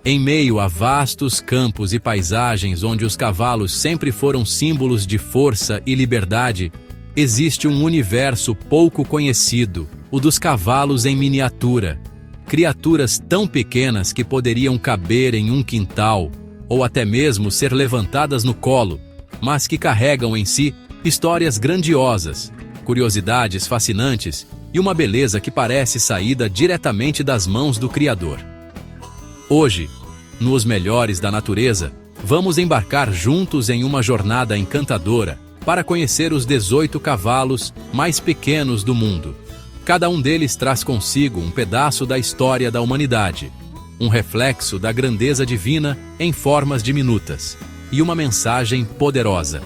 Em meio a vastos campos e paisagens onde os cavalos sempre foram símbolos de força e liberdade, existe um universo pouco conhecido, o dos cavalos em miniatura. Criaturas tão pequenas que poderiam caber em um quintal, ou até mesmo ser levantadas no colo, mas que carregam em si histórias grandiosas, curiosidades fascinantes e uma beleza que parece saída diretamente das mãos do Criador. Hoje, nos melhores da natureza, vamos embarcar juntos em uma jornada encantadora para conhecer os 18 cavalos mais pequenos do mundo. Cada um deles traz consigo um pedaço da história da humanidade, um reflexo da grandeza divina em formas diminutas e uma mensagem poderosa.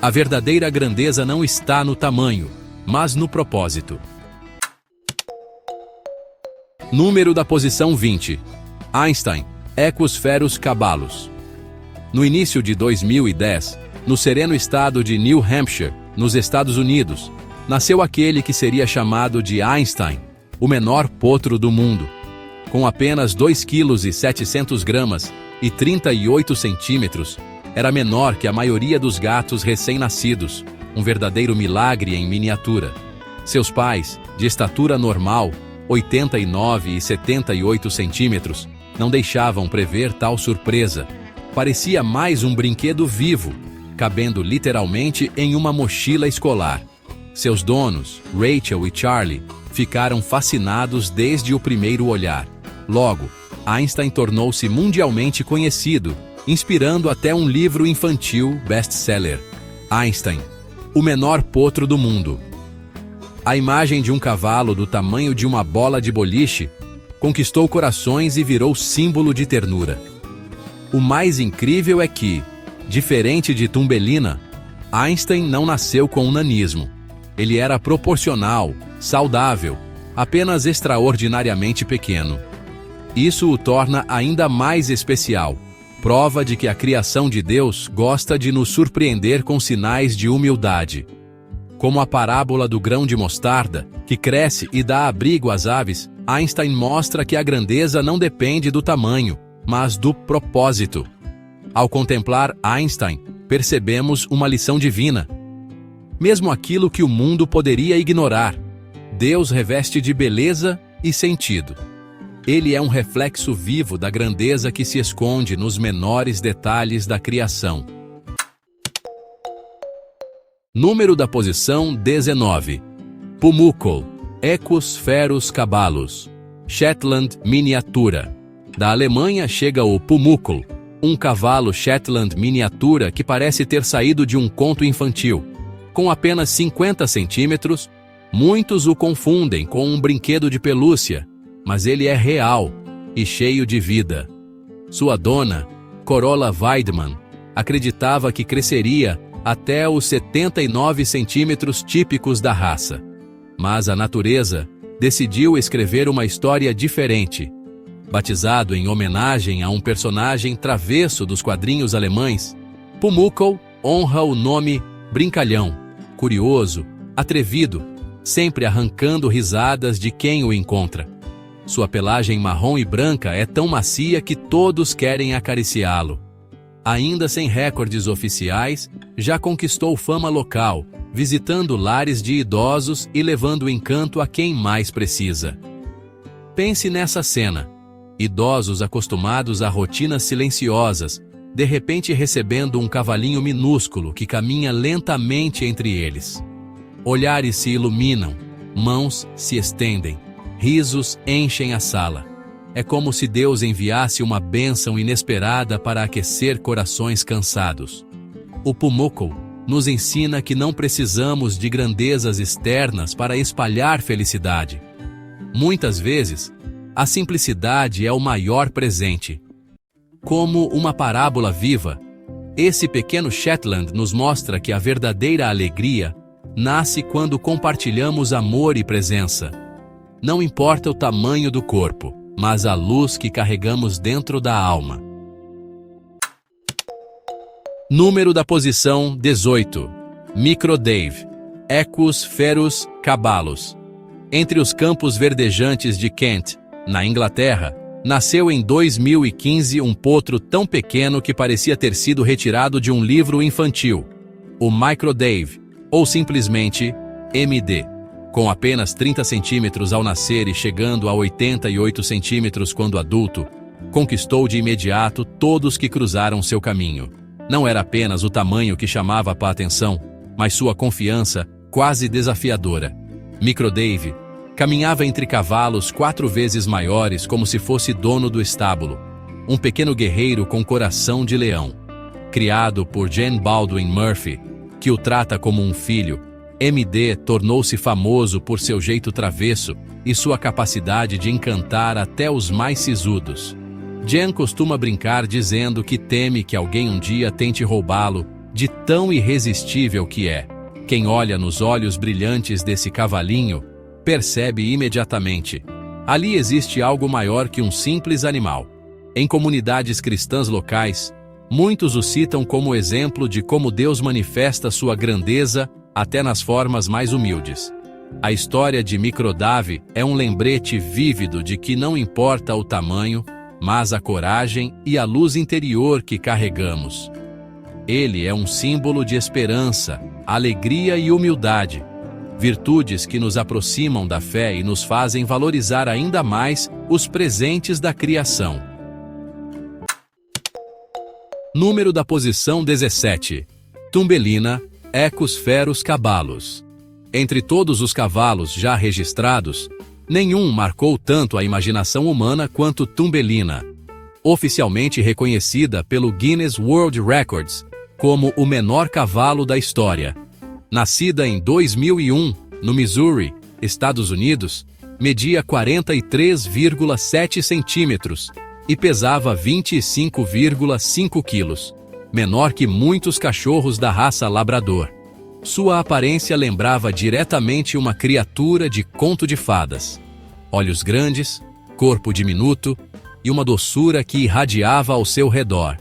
A verdadeira grandeza não está no tamanho, mas no propósito. Número da posição 20. Einstein, Equus Ferus Caballus. No início de 2010, no sereno estado de New Hampshire, nos Estados Unidos, nasceu aquele que seria chamado de Einstein, o menor potro do mundo. Com apenas 2,7 kg e 38 centímetros, era menor que a maioria dos gatos recém-nascidos, um verdadeiro milagre em miniatura. Seus pais, de estatura normal, 89 e 78 centímetros, não deixavam prever tal surpresa. Parecia mais um brinquedo vivo, cabendo literalmente em uma mochila escolar. Seus donos, Rachel e Charlie, ficaram fascinados desde o primeiro olhar. Logo, Einstein tornou-se mundialmente conhecido, inspirando até um livro infantil best-seller. Einstein, o menor potro do mundo. A imagem de um cavalo do tamanho de uma bola de boliche conquistou corações e virou símbolo de ternura. O mais incrível é que, diferente de Thumbelina, Einstein não nasceu com um nanismo. Ele era proporcional, saudável, apenas extraordinariamente pequeno. Isso o torna ainda mais especial, prova de que a criação de Deus gosta de nos surpreender com sinais de humildade. Como a parábola do grão de mostarda, que cresce e dá abrigo às aves, Einstein mostra que a grandeza não depende do tamanho, mas do propósito. Ao contemplar Einstein, percebemos uma lição divina. Mesmo aquilo que o mundo poderia ignorar, Deus reveste de beleza e sentido. Ele é um reflexo vivo da grandeza que se esconde nos menores detalhes da criação. Número da posição 19. Pumuckl, Equus Ferus Caballus, Shetland miniatura. Da Alemanha chega o Pumuckl, um cavalo Shetland miniatura que parece ter saído de um conto infantil. Com apenas 50 centímetros, muitos o confundem com um brinquedo de pelúcia, mas ele é real e cheio de vida. Sua dona, Corolla Weidman, acreditava que cresceria até os 79 centímetros típicos da raça. Mas a natureza decidiu escrever uma história diferente. Batizado em homenagem a um personagem travesso dos quadrinhos alemães, Pumuckl honra o nome brincalhão, curioso, atrevido, sempre arrancando risadas de quem o encontra. Sua pelagem marrom e branca é tão macia que todos querem acariciá-lo. Ainda sem recordes oficiais, já conquistou fama local, visitando lares de idosos e levando encanto a quem mais precisa. Pense nessa cena. Idosos acostumados a rotinas silenciosas, de repente recebendo um cavalinho minúsculo que caminha lentamente entre eles. Olhares se iluminam, mãos se estendem, risos enchem a sala. É como se Deus enviasse uma bênção inesperada para aquecer corações cansados. O Pumuckl nos ensina que não precisamos de grandezas externas para espalhar felicidade. Muitas vezes, a simplicidade é o maior presente. Como uma parábola viva, esse pequeno Shetland nos mostra que a verdadeira alegria nasce quando compartilhamos amor e presença. Não importa o tamanho do corpo, mas a luz que carregamos dentro da alma. Número da posição 18. Micro Dave, Equus Ferus Caballus. Entre os campos verdejantes de Kent, na Inglaterra, Nasceu em 2015 um potro tão pequeno que parecia ter sido retirado de um livro infantil, o Micro Dave, ou simplesmente MD. Com apenas 30 centímetros ao nascer e chegando a 88 centímetros quando adulto, conquistou de imediato todos que cruzaram seu caminho. Não era apenas o tamanho que chamava a atenção, mas sua confiança quase desafiadora. Micro Dave caminhava entre cavalos 4 vezes maiores como se fosse dono do estábulo, um pequeno guerreiro com coração de leão. Criado por Jane Baldwin Murphy, que o trata como um filho, MD tornou-se famoso por seu jeito travesso e sua capacidade de encantar até os mais sisudos. Jen costuma brincar dizendo que teme que alguém um dia tente roubá-lo, de tão irresistível que é. Quem olha nos olhos brilhantes desse cavalinho percebe imediatamente: ali existe algo maior que um simples animal. Em comunidades cristãs locais, muitos o citam como exemplo de como Deus manifesta sua grandeza até nas formas mais humildes. A história de Micro Dave é um lembrete vívido de que não importa o tamanho, mas a coragem e a luz interior que carregamos. Ele é um símbolo de esperança, alegria e humildade, virtudes que nos aproximam da fé e nos fazem valorizar ainda mais os presentes da criação. Número da posição 17. Thumbelina, Equus Ferus Caballus. Entre todos os cavalos já registrados, nenhum marcou tanto a imaginação humana quanto Thumbelina. Oficialmente reconhecida pelo Guinness World Records como o menor cavalo da história. Nascida em 2001, no Missouri, Estados Unidos, media 43,7 centímetros e pesava 25,5 quilos, menor que muitos cachorros da raça labrador. Sua aparência lembrava diretamente uma criatura de conto de fadas. Olhos grandes, corpo diminuto e uma doçura que irradiava ao seu redor.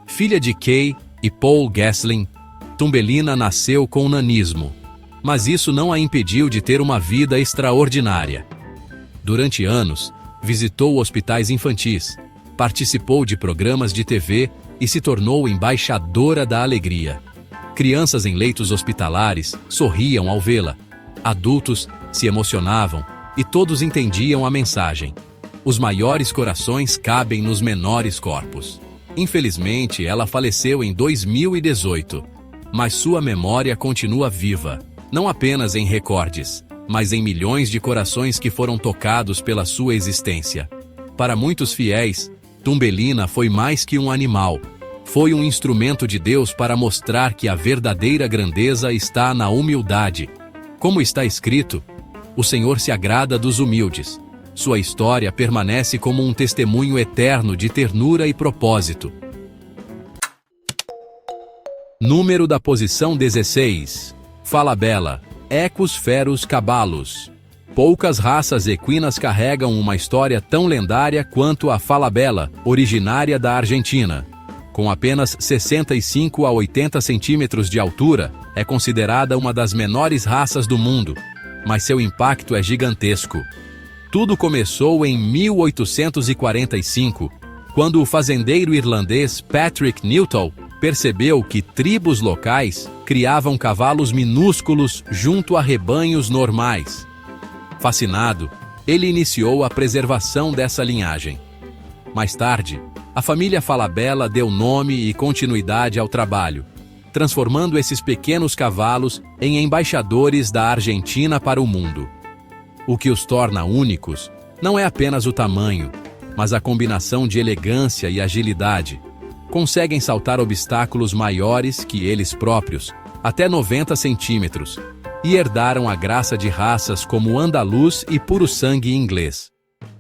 Filha de Kay e Paul Gessling, Thumbelina nasceu com nanismo, mas isso não a impediu de ter uma vida extraordinária. Durante anos, visitou hospitais infantis, participou de programas de TV e se tornou embaixadora da alegria. Crianças em leitos hospitalares sorriam ao vê-la. Adultos se emocionavam e todos entendiam a mensagem: os maiores corações cabem nos menores corpos. Infelizmente, ela faleceu em 2018, mas sua memória continua viva, não apenas em recordes, mas em milhões de corações que foram tocados pela sua existência. Para muitos fiéis, Thumbelina foi mais que um animal. Foi um instrumento de Deus para mostrar que a verdadeira grandeza está na humildade. Como está escrito, o Senhor se agrada dos humildes. Sua história permanece como um testemunho eterno de ternura e propósito. Número da posição 16. Falabella, Equus Ferus Caballus. Poucas raças equinas carregam uma história tão lendária quanto a Falabella, originária da Argentina. Com apenas 65 a 80 centímetros de altura, é considerada uma das menores raças do mundo, mas seu impacto é gigantesco. Tudo começou em 1845, quando o fazendeiro irlandês Patrick Newton percebeu que tribos locais criavam cavalos minúsculos junto a rebanhos normais. Fascinado, ele iniciou a preservação dessa linhagem. Mais tarde, a família Falabella deu nome e continuidade ao trabalho, transformando esses pequenos cavalos em embaixadores da Argentina para o mundo. O que os torna únicos não é apenas o tamanho, mas a combinação de elegância e agilidade. Conseguem saltar obstáculos maiores que eles próprios, até 90 centímetros, e herdaram a graça de raças como andaluz e puro-sangue inglês.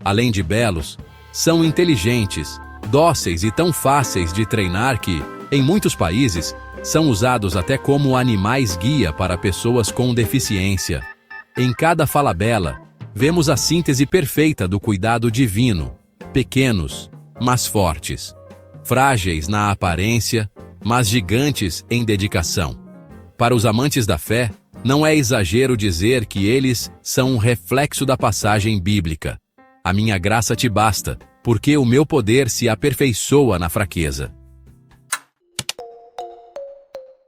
Além de belos, são inteligentes, dóceis e tão fáceis de treinar que, em muitos países, são usados até como animais-guia para pessoas com deficiência. Em cada Falabella, vemos a síntese perfeita do cuidado divino: pequenos, mas fortes, frágeis na aparência, mas gigantes em dedicação. Para os amantes da fé, não é exagero dizer que eles são um reflexo da passagem bíblica. A minha graça te basta, porque o meu poder se aperfeiçoa na fraqueza.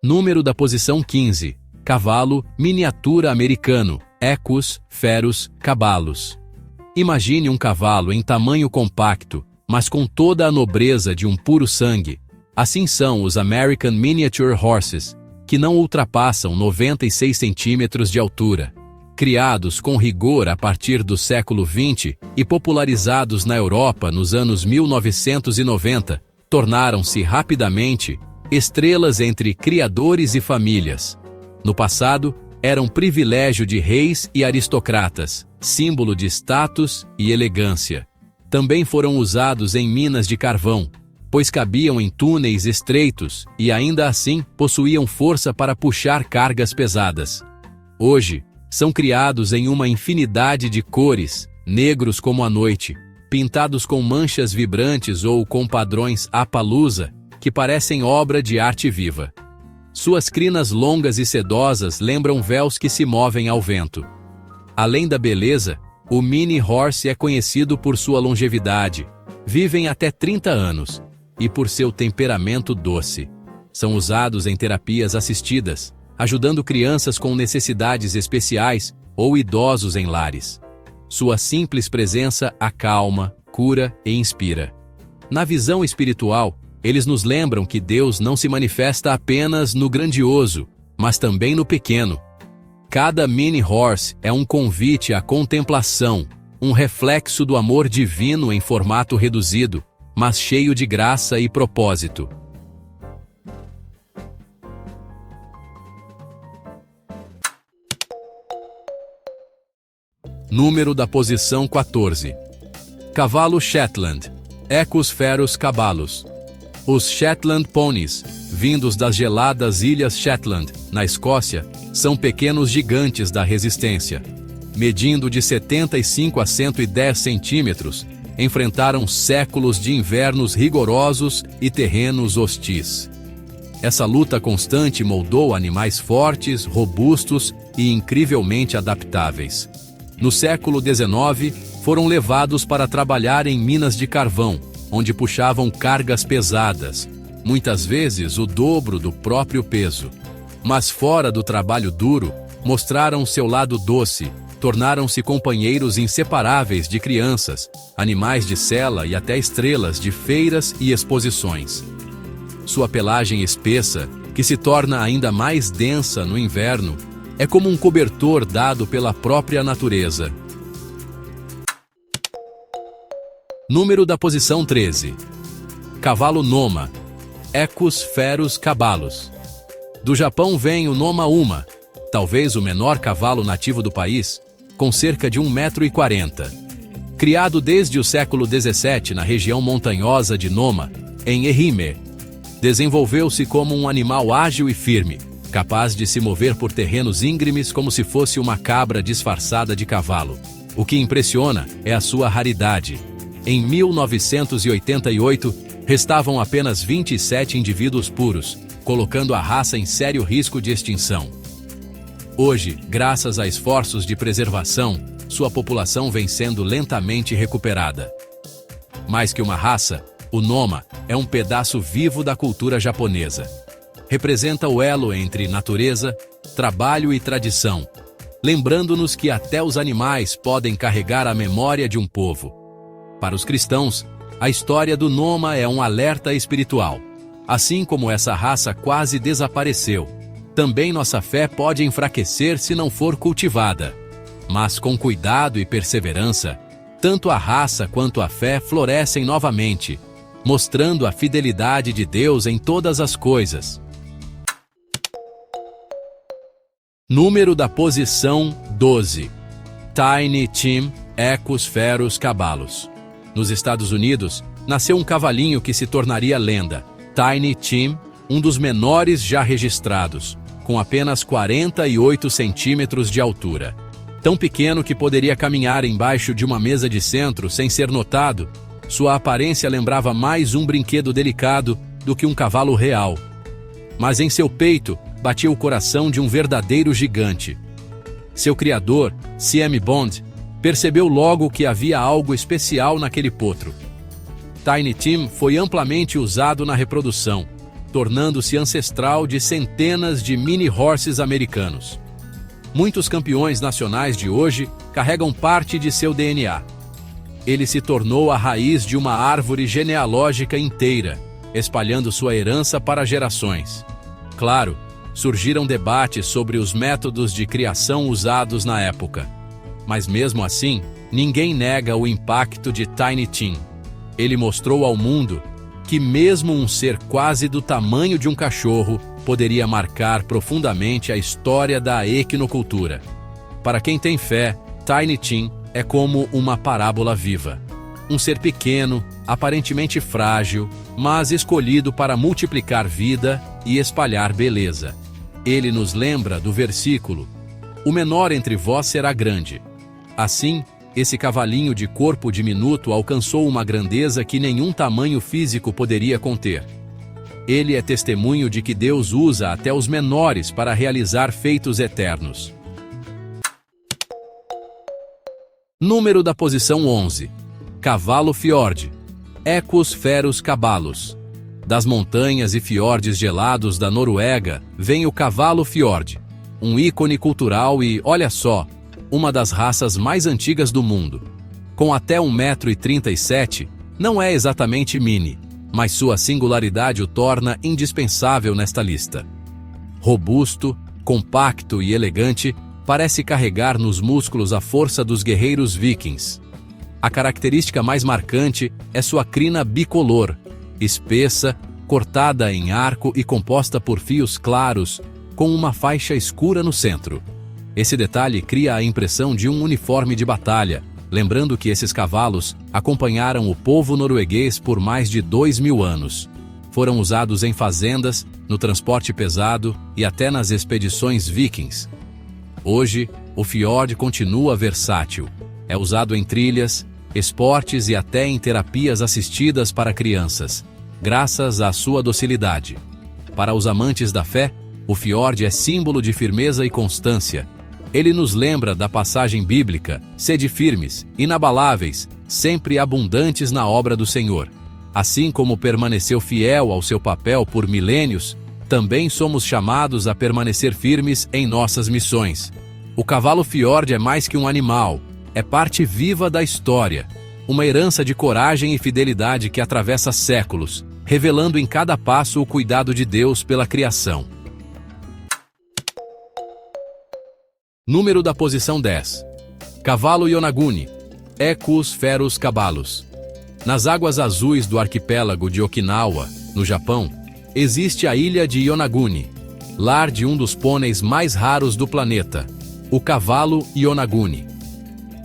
Número da posição 15. Cavalo, miniatura americano, Equus ferus caballos. Imagine um cavalo em tamanho compacto, mas com toda a nobreza de um puro sangue. Assim são os American Miniature Horses, que não ultrapassam 96 centímetros de altura. Criados com rigor a partir do século XX e popularizados na Europa nos anos 1990, tornaram-se rapidamente estrelas entre criadores e famílias. No passado, eram privilégio de reis e aristocratas, símbolo de status e elegância. Também foram usados em minas de carvão, pois cabiam em túneis estreitos e ainda assim possuíam força para puxar cargas pesadas. Hoje, são criados em uma infinidade de cores, negros como a noite, pintados com manchas vibrantes ou com padrões Appaloosa, que parecem obra de arte viva. Suas crinas longas e sedosas lembram véus que se movem ao vento. Além da beleza, o Mini Horse é conhecido por sua longevidade, vivem até 30 anos, e por seu temperamento doce. São usados em terapias assistidas, ajudando crianças com necessidades especiais ou idosos em lares. Sua simples presença acalma, cura e inspira. Na visão espiritual, eles nos lembram que Deus não se manifesta apenas no grandioso, mas também no pequeno. Cada Mini Horse é um convite à contemplação, um reflexo do amor divino em formato reduzido, mas cheio de graça e propósito. Número da posição 14. Cavalo Shetland, Equus ferus caballos. Os Shetland Ponies, vindos das geladas Ilhas Shetland, na Escócia, são pequenos gigantes da resistência. Medindo de 75 a 110 centímetros, enfrentaram séculos de invernos rigorosos e terrenos hostis. Essa luta constante moldou animais fortes, robustos e incrivelmente adaptáveis. No século XIX, foram levados para trabalhar em minas de carvão, onde puxavam cargas pesadas, muitas vezes o dobro do próprio peso. Mas fora do trabalho duro, mostraram seu lado doce, tornaram-se companheiros inseparáveis de crianças, animais de sela e até estrelas de feiras e exposições. Sua pelagem espessa, que se torna ainda mais densa no inverno, é como um cobertor dado pela própria natureza. Número da posição 13. Cavalo Noma, Equus ferus caballos. Do Japão vem o Noma Uma, talvez o menor cavalo nativo do país, com cerca de 1,40 m. Criado desde o século XVII na região montanhosa de Noma, em Ehime, desenvolveu-se como um animal ágil e firme, capaz de se mover por terrenos íngremes como se fosse uma cabra disfarçada de cavalo. O que impressiona é a sua raridade. Em 1988, restavam apenas 27 indivíduos puros, colocando a raça em sério risco de extinção. Hoje, graças a esforços de preservação, sua população vem sendo lentamente recuperada. Mais que uma raça, o Noma é um pedaço vivo da cultura japonesa. Representa o elo entre natureza, trabalho e tradição, lembrando-nos que até os animais podem carregar a memória de um povo. Para os cristãos, a história do Noma é um alerta espiritual. Assim como essa raça quase desapareceu, também nossa fé pode enfraquecer se não for cultivada. Mas com cuidado e perseverança, tanto a raça quanto a fé florescem novamente, mostrando a fidelidade de Deus em todas as coisas. Número da posição 12. Tiny Tim, Equus ferus caballos. Nos Estados Unidos, nasceu um cavalinho que se tornaria lenda, Tiny Tim, um dos menores já registrados, com apenas 48 centímetros de altura. Tão pequeno que poderia caminhar embaixo de uma mesa de centro sem ser notado, sua aparência lembrava mais um brinquedo delicado do que um cavalo real. Mas em seu peito batia o coração de um verdadeiro gigante. Seu criador, C.M. Bond, percebeu logo que havia algo especial naquele potro. Tiny Tim foi amplamente usado na reprodução, tornando-se ancestral de centenas de mini horses americanos. Muitos campeões nacionais de hoje carregam parte de seu DNA. Ele se tornou a raiz de uma árvore genealógica inteira, espalhando sua herança para gerações. Claro, surgiram debates sobre os métodos de criação usados na época. Mas mesmo assim, ninguém nega o impacto de Tiny Tim. Ele mostrou ao mundo que mesmo um ser quase do tamanho de um cachorro poderia marcar profundamente a história da equinocultura. Para quem tem fé, Tiny Tim é como uma parábola viva. Um ser pequeno, aparentemente frágil, mas escolhido para multiplicar vida e espalhar beleza. Ele nos lembra do versículo: "O menor entre vós será grande." Assim, esse cavalinho de corpo diminuto alcançou uma grandeza que nenhum tamanho físico poderia conter. Ele é testemunho de que Deus usa até os menores para realizar feitos eternos. Número da posição 11. Cavalo Fjord. Equus ferus cabalus. Das montanhas e fiordes gelados da Noruega vem o cavalo Fjord, um ícone cultural e, olha só, uma das raças mais antigas do mundo. Com até 1,37 m, não é exatamente mini, mas sua singularidade o torna indispensável nesta lista. Robusto, compacto e elegante, parece carregar nos músculos a força dos guerreiros vikings. A característica mais marcante é sua crina bicolor, espessa, cortada em arco e composta por fios claros, com uma faixa escura no centro. Esse detalhe cria a impressão de um uniforme de batalha, lembrando que esses cavalos acompanharam o povo norueguês por mais de 2000 anos. Foram usados em fazendas, no transporte pesado e até nas expedições vikings. Hoje, o Fjord continua versátil. É usado em trilhas, esportes e até em terapias assistidas para crianças, graças à sua docilidade. Para os amantes da fé, o Fjord é símbolo de firmeza e constância. Ele nos lembra da passagem bíblica: "Sede firmes, inabaláveis, sempre abundantes na obra do Senhor." Assim como permaneceu fiel ao seu papel por milênios, também somos chamados a permanecer firmes em nossas missões. O cavalo Fjord é mais que um animal, é parte viva da história, uma herança de coragem e fidelidade que atravessa séculos, revelando em cada passo o cuidado de Deus pela criação. Número da posição 10. Cavalo Yonaguni. Equus ferus cabalus. Nas águas azuis do arquipélago de Okinawa, no Japão, existe a ilha de Yonaguni, lar de um dos pôneis mais raros do planeta, o cavalo Yonaguni.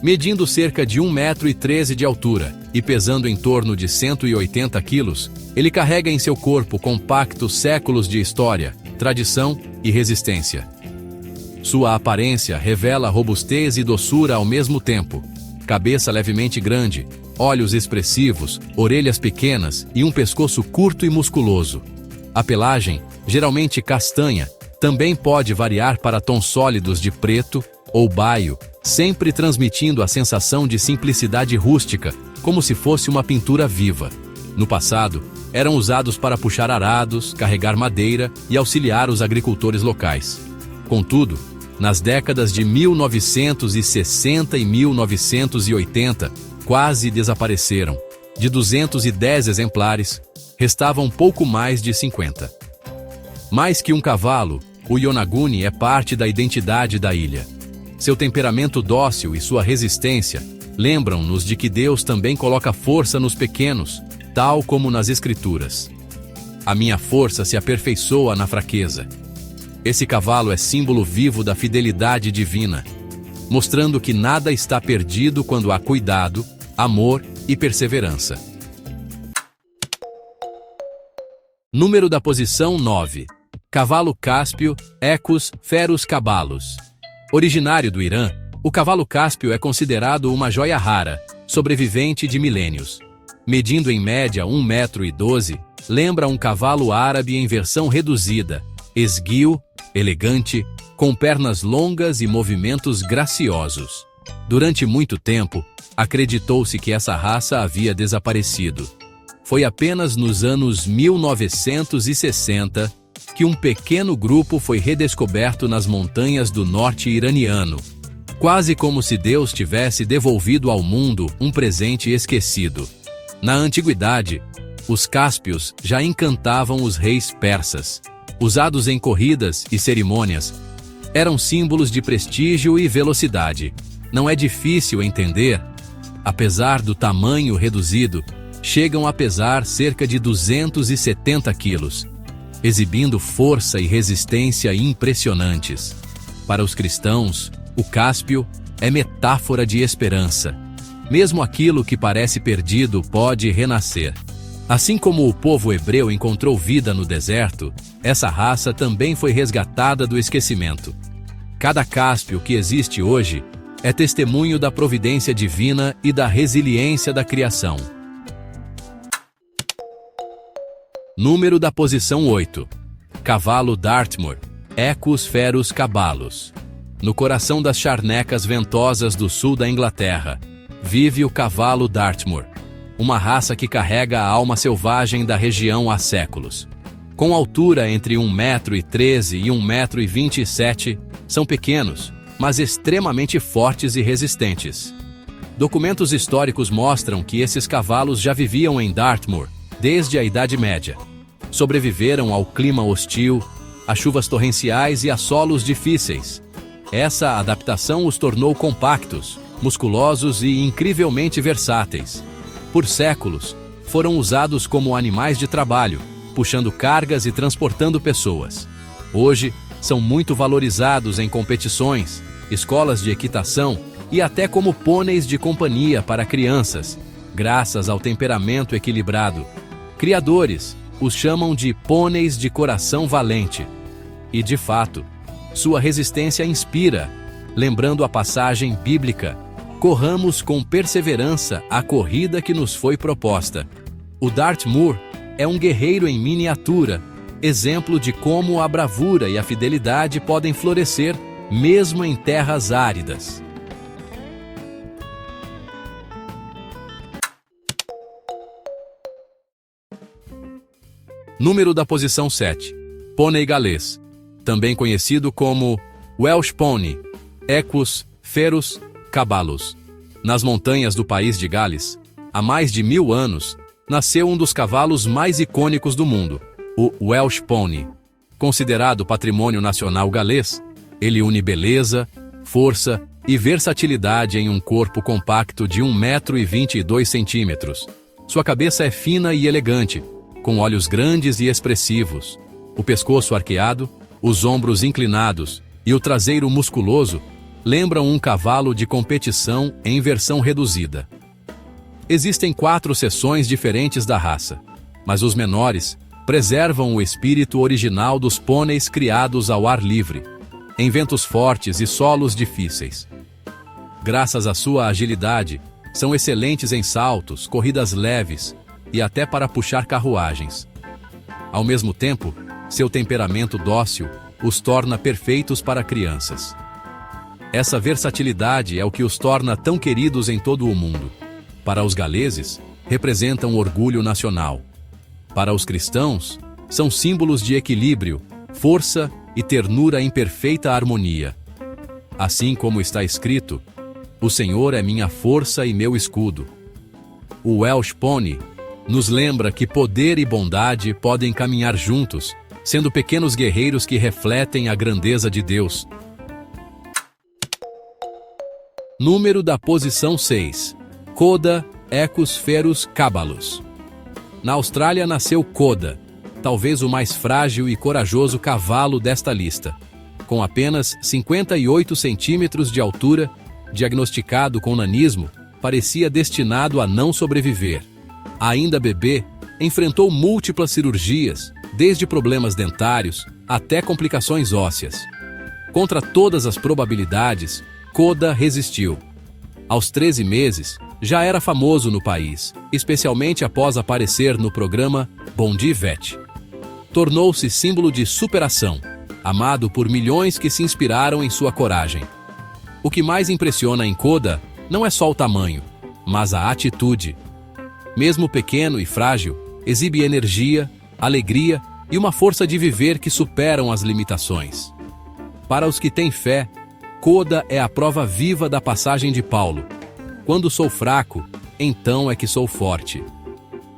Medindo cerca de 1,13 m de altura e pesando em torno de 180 quilos, ele carrega em seu corpo compacto séculos de história, tradição e resistência. Sua aparência revela robustez e doçura ao mesmo tempo. Cabeça levemente grande, olhos expressivos, orelhas pequenas e um pescoço curto e musculoso. A pelagem, geralmente castanha, também pode variar para tons sólidos de preto ou baio, sempre transmitindo a sensação de simplicidade rústica, como se fosse uma pintura viva. No passado, eram usados para puxar arados, carregar madeira e auxiliar os agricultores locais. Contudo, nas décadas de 1960 e 1980, quase desapareceram. De 210 exemplares, restavam pouco mais de 50. Mais que um cavalo, o Yonaguni é parte da identidade da ilha. Seu temperamento dócil e sua resistência lembram-nos de que Deus também coloca força nos pequenos, tal como nas Escrituras. A minha força se aperfeiçoa na fraqueza. Esse cavalo é símbolo vivo da fidelidade divina, mostrando que nada está perdido quando há cuidado, amor e perseverança. Número da posição 9. Cavalo cáspio, Equus ferus cabalus. Originário do Irã, o cavalo cáspio é considerado uma joia rara, sobrevivente de milênios. Medindo em média 1,12 m, lembra um cavalo árabe em versão reduzida, esguio, elegante, com pernas longas e movimentos graciosos. Durante muito tempo, acreditou-se que essa raça havia desaparecido. Foi apenas nos anos 1960 que um pequeno grupo foi redescoberto nas montanhas do norte iraniano, quase como se Deus tivesse devolvido ao mundo um presente esquecido. Na antiguidade, os cáspios já encantavam os reis persas. Usados em corridas e cerimônias, eram símbolos de prestígio e velocidade. Não é difícil entender. Apesar do tamanho reduzido, chegam a pesar cerca de 270 quilos, exibindo força e resistência impressionantes. Para os cristãos, o cáspio é metáfora de esperança. Mesmo aquilo que parece perdido pode renascer. Assim como o povo hebreu encontrou vida no deserto, essa raça também foi resgatada do esquecimento. Cada cáspio que existe hoje é testemunho da providência divina e da resiliência da criação. Número da posição 8. Cavalo Dartmoor, Equus ferus cabalus. No coração das charnecas ventosas do sul da Inglaterra, vive o cavalo Dartmoor, uma raça que carrega a alma selvagem da região há séculos. Com altura entre 1,13 m e 1,27 m, são pequenos, mas extremamente fortes e resistentes. Documentos históricos mostram que esses cavalos já viviam em Dartmoor desde a Idade Média. Sobreviveram ao clima hostil, a chuvas torrenciais e a solos difíceis. Essa adaptação os tornou compactos, musculosos e incrivelmente versáteis. Por séculos, foram usados como animais de trabalho, puxando cargas e transportando pessoas. Hoje, são muito valorizados em competições, escolas de equitação e até como pôneis de companhia para crianças, graças ao temperamento equilibrado. Criadores os chamam de pôneis de coração valente. E, de fato, sua resistência inspira, lembrando a passagem bíblica: corramos com perseverança a corrida que nos foi proposta. O Dartmoor é um guerreiro em miniatura, exemplo de como a bravura e a fidelidade podem florescer mesmo em terras áridas. Número da posição 7. Pônei galês, também conhecido como Welsh Pony, Equus ferus cabalus. Nas montanhas do país de Gales, há mais de 1000 anos, nasceu um dos cavalos mais icônicos do mundo, o Welsh Pony. Considerado patrimônio nacional galês, ele une beleza, força e versatilidade em um corpo compacto de 1,22 m. Sua cabeça é fina e elegante, com olhos grandes e expressivos, o pescoço arqueado, os ombros inclinados e o traseiro musculoso lembram um cavalo de competição em versão reduzida. Existem 4 seções diferentes da raça, mas os menores preservam o espírito original dos pôneis criados ao ar livre, em ventos fortes e solos difíceis. Graças à sua agilidade, são excelentes em saltos, corridas leves e até para puxar carruagens. Ao mesmo tempo, seu temperamento dócil os torna perfeitos para crianças. Essa versatilidade é o que os torna tão queridos em todo o mundo. Para os galeses, representam orgulho nacional. Para os cristãos, são símbolos de equilíbrio, força e ternura em perfeita harmonia. Assim como está escrito: o Senhor é minha força e meu escudo. O Welsh Pony nos lembra que poder e bondade podem caminhar juntos, sendo pequenos guerreiros que refletem a grandeza de Deus. Número da posição 6. Coda Equus ferus cabalus. Na Austrália nasceu Coda, talvez o mais frágil e corajoso cavalo desta lista. Com apenas 58 centímetros de altura, diagnosticado com nanismo, parecia destinado a não sobreviver. Ainda bebê, enfrentou múltiplas cirurgias, desde problemas dentários até complicações ósseas. Contra todas as probabilidades, Coda resistiu. Aos 13 meses, já era famoso no país, especialmente após aparecer no programa Bom Dia Vet. Tornou-se símbolo de superação, amado por milhões que se inspiraram em sua coragem. O que mais impressiona em Koda não é só o tamanho, mas a atitude. Mesmo pequeno e frágil, exibe energia, alegria e uma força de viver que superam as limitações. Para os que têm fé, Koda é a prova viva da passagem de Paulo. Quando sou fraco, então é que sou forte.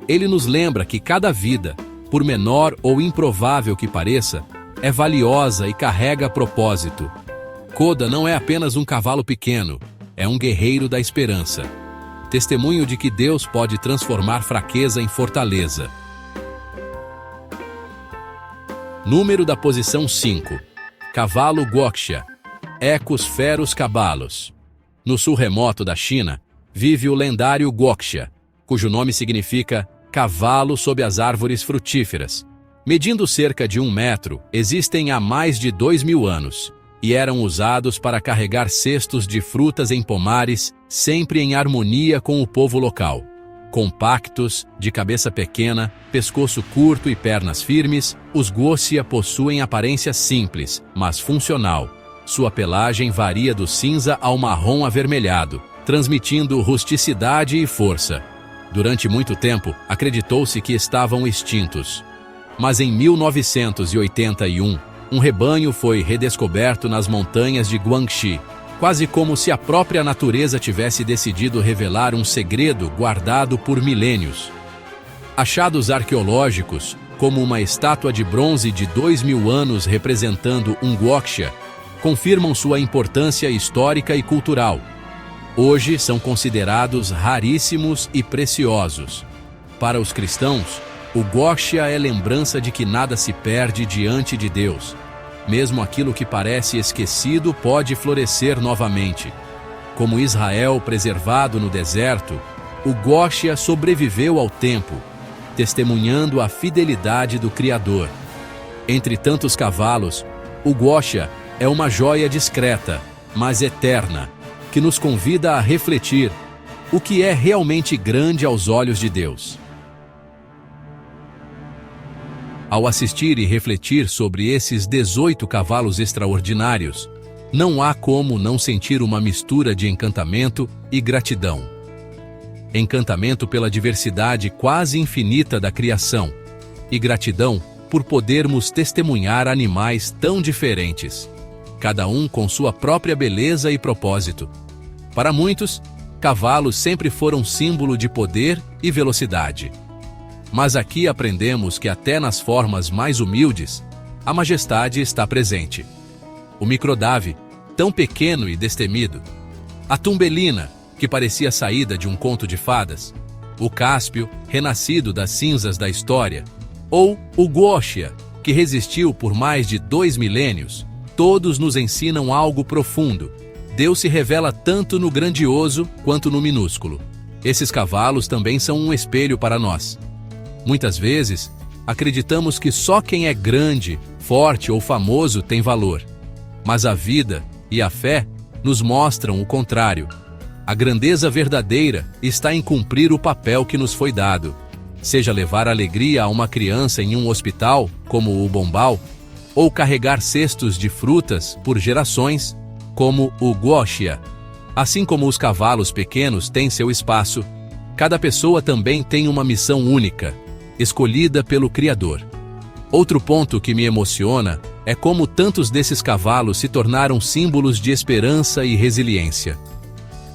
Ele nos lembra que cada vida, por menor ou improvável que pareça, é valiosa e carrega propósito. Koda não é apenas um cavalo pequeno, é um guerreiro da esperança. Testemunho de que Deus pode transformar fraqueza em fortaleza. Número da posição 5. Cavalo Guoxia. Equus ferus cabalos. No sul remoto da China, vive o lendário Guoxia, cujo nome significa cavalo sob as árvores frutíferas. Medindo cerca de 1 metro, existem há mais de 2.000 anos e eram usados para carregar cestos de frutas em pomares, sempre em harmonia com o povo local. Compactos, de cabeça pequena, pescoço curto e pernas firmes, os Guoxia possuem aparência simples, mas funcional. Sua pelagem varia do cinza ao marrom avermelhado, transmitindo rusticidade e força. Durante muito tempo, acreditou-se que estavam extintos. Mas em 1981, um rebanho foi redescoberto nas montanhas de Guangxi, quase como se a própria natureza tivesse decidido revelar um segredo guardado por milênios. Achados arqueológicos, como uma estátua de bronze de 2.000 anos representando um Guoxia, confirmam sua importância histórica e cultural. Hoje são considerados raríssimos e preciosos. Para os cristãos, o Guoxia é lembrança de que nada se perde diante de Deus. Mesmo aquilo que parece esquecido pode florescer novamente. Como Israel preservado no deserto, o Guoxia sobreviveu ao tempo, testemunhando a fidelidade do Criador. Entre tantos cavalos, o Guoxia é uma joia discreta, mas eterna, que nos convida a refletir o que é realmente grande aos olhos de Deus. Ao assistir e refletir sobre esses 18 cavalos extraordinários, não há como não sentir uma mistura de encantamento e gratidão. Encantamento pela diversidade quase infinita da criação e gratidão por podermos testemunhar animais tão diferentes, cada um com sua própria beleza e propósito. Para muitos, cavalos sempre foram símbolo de poder e velocidade. Mas aqui aprendemos que até nas formas mais humildes, a majestade está presente. O microdave, tão pequeno e destemido. A tumbelina, que parecia saída de um conto de fadas. O cáspio, renascido das cinzas da história. Ou o Guoxia, que resistiu por mais de 2 milênios. Todos nos ensinam algo profundo. Deus se revela tanto no grandioso quanto no minúsculo. Esses cavalos também são um espelho para nós. Muitas vezes, acreditamos que só quem é grande, forte ou famoso tem valor. Mas a vida e a fé nos mostram o contrário. A grandeza verdadeira está em cumprir o papel que nos foi dado. Seja levar alegria a uma criança em um hospital, como o Bombal, ou carregar cestos de frutas por gerações, como o Guoxia. Assim como os cavalos pequenos têm seu espaço, cada pessoa também tem uma missão única, escolhida pelo Criador. Outro ponto que me emociona é como tantos desses cavalos se tornaram símbolos de esperança e resiliência.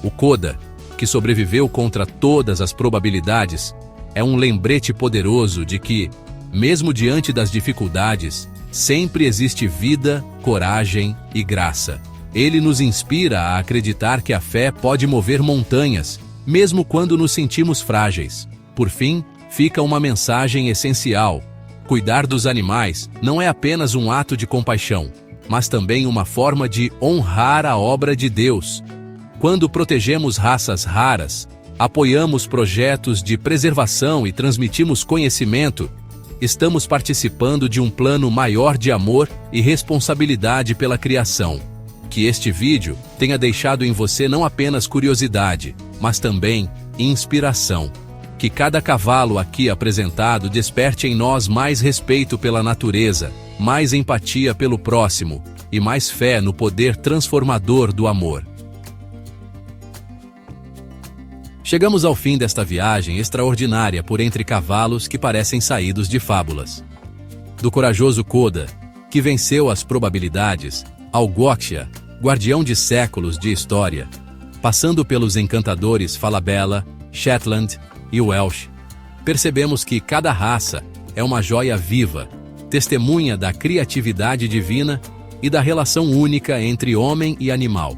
O Koda, que sobreviveu contra todas as probabilidades, é um lembrete poderoso de que, mesmo diante das dificuldades, sempre existe vida, coragem e graça. Ele nos inspira a acreditar que a fé pode mover montanhas, mesmo quando nos sentimos frágeis. Por fim, fica uma mensagem essencial. Cuidar dos animais não é apenas um ato de compaixão, mas também uma forma de honrar a obra de Deus. Quando protegemos raças raras, apoiamos projetos de preservação e transmitimos conhecimento, estamos participando de um plano maior de amor e responsabilidade pela criação. Que este vídeo tenha deixado em você não apenas curiosidade, mas também inspiração. Que cada cavalo aqui apresentado desperte em nós mais respeito pela natureza, mais empatia pelo próximo e mais fé no poder transformador do amor. Chegamos ao fim desta viagem extraordinária por entre cavalos que parecem saídos de fábulas. Do corajoso Koda, que venceu as probabilidades, ao Gokcia, guardião de séculos de história, passando pelos encantadores Falabella, Shetland e Welsh, percebemos que cada raça é uma joia viva, testemunha da criatividade divina e da relação única entre homem e animal.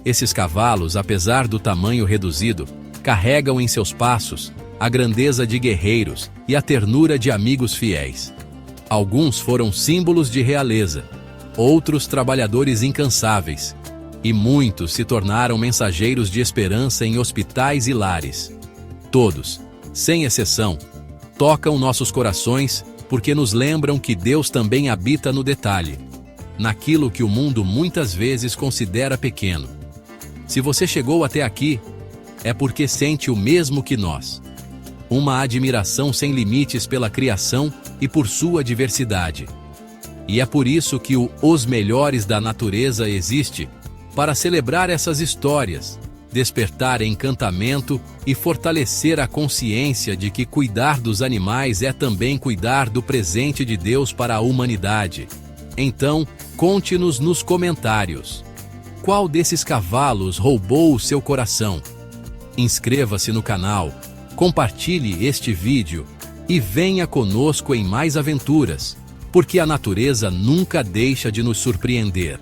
Esses cavalos, apesar do tamanho reduzido, carregam em seus passos a grandeza de guerreiros e a ternura de amigos fiéis. Alguns foram símbolos de realeza, outros trabalhadores incansáveis, e muitos se tornaram mensageiros de esperança em hospitais e lares. Todos, sem exceção, tocam nossos corações porque nos lembram que Deus também habita no detalhe, naquilo que o mundo muitas vezes considera pequeno. Se você chegou até aqui, é porque sente o mesmo que nós. Uma admiração sem limites pela criação e por sua diversidade. E é por isso que Os Melhores da Natureza existe, para celebrar essas histórias, despertar encantamento e fortalecer a consciência de que cuidar dos animais é também cuidar do presente de Deus para a humanidade. Então, conte-nos nos comentários. Qual desses cavalos roubou o seu coração? Inscreva-se no canal, compartilhe este vídeo e venha conosco em mais aventuras, porque a natureza nunca deixa de nos surpreender.